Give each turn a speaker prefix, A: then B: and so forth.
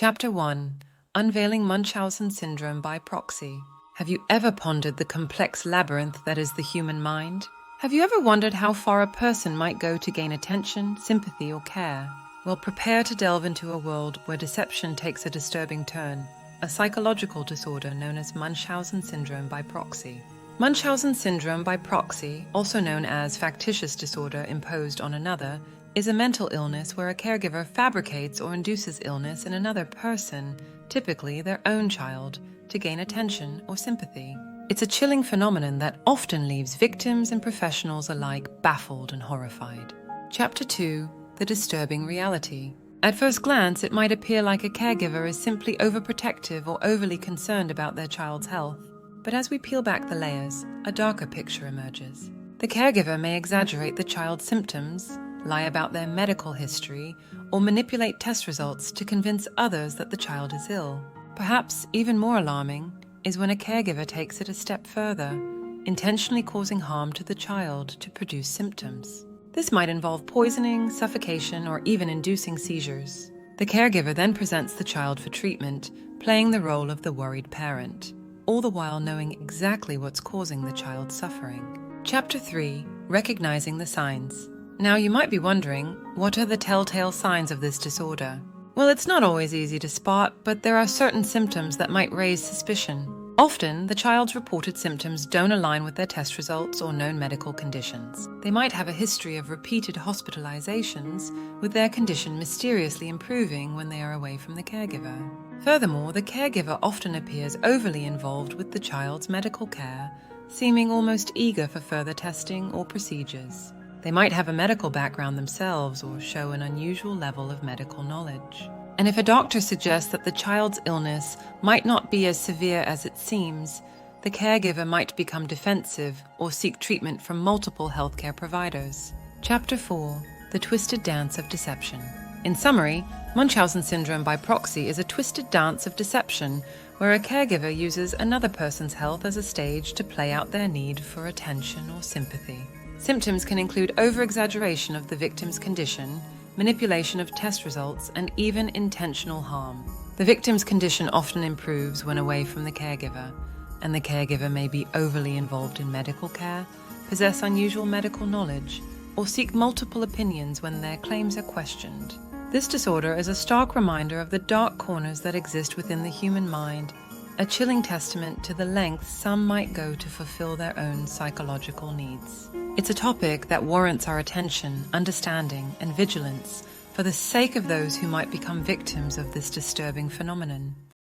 A: Chapter 1. Unveiling Munchausen Syndrome by Proxy. Have you ever pondered the complex labyrinth that is the human mind? Have you ever wondered how far a person might go to gain attention, sympathy, or care? Well, prepare to delve into a world where deception takes a disturbing turn, a psychological disorder known as Munchausen Syndrome by Proxy. Munchausen Syndrome by Proxy, also known as factitious disorder imposed on another, is a mental illness where a caregiver fabricates or induces illness in another person, typically their own child, to gain attention or sympathy. It's a chilling phenomenon that often leaves victims and professionals alike baffled and horrified. Chapter 2. The disturbing reality. At first glance, it might appear like a caregiver is simply overprotective or overly concerned about their child's health. But as we peel back the layers, a darker picture emerges. The caregiver may exaggerate the child's symptoms, lie about their medical history, or manipulate test results to convince others that the child is ill. Perhaps even more alarming is when a caregiver takes it a step further, intentionally causing harm to the child to produce symptoms. This might involve poisoning, suffocation, or even inducing seizures. The caregiver then presents the child for treatment, playing the role of the worried parent, all the while knowing exactly what's causing the child's suffering. Chapter 3. Recognizing the signs. Now you might be wondering, what are the telltale signs of this disorder? Well, it's not always easy to spot, but there are certain symptoms that might raise suspicion. Often, the child's reported symptoms don't align with their test results or known medical conditions. They might have a history of repeated hospitalizations, with their condition mysteriously improving when they are away from the caregiver. Furthermore, the caregiver often appears overly involved with the child's medical care, seeming almost eager for further testing or procedures. They might have a medical background themselves or show an unusual level of medical knowledge. And if a doctor suggests that the child's illness might not be as severe as it seems, the caregiver might become defensive or seek treatment from multiple healthcare providers. Chapter 4. The Twisted Dance of Deception. In summary, Munchausen Syndrome by Proxy is a twisted dance of deception where a caregiver uses another person's health as a stage to play out their need for attention or sympathy. Symptoms can include over-exaggeration of the victim's condition, manipulation of test results, and even intentional harm. The victim's condition often improves when away from the caregiver, and the caregiver may be overly involved in medical care, possess unusual medical knowledge, or seek multiple opinions when their claims are questioned. This disorder is a stark reminder of the dark corners that exist within the human mind, a chilling testament to the lengths some might go to fulfill their own psychological needs. It's a topic that warrants our attention, understanding, and vigilance for the sake of those who might become victims of this disturbing phenomenon.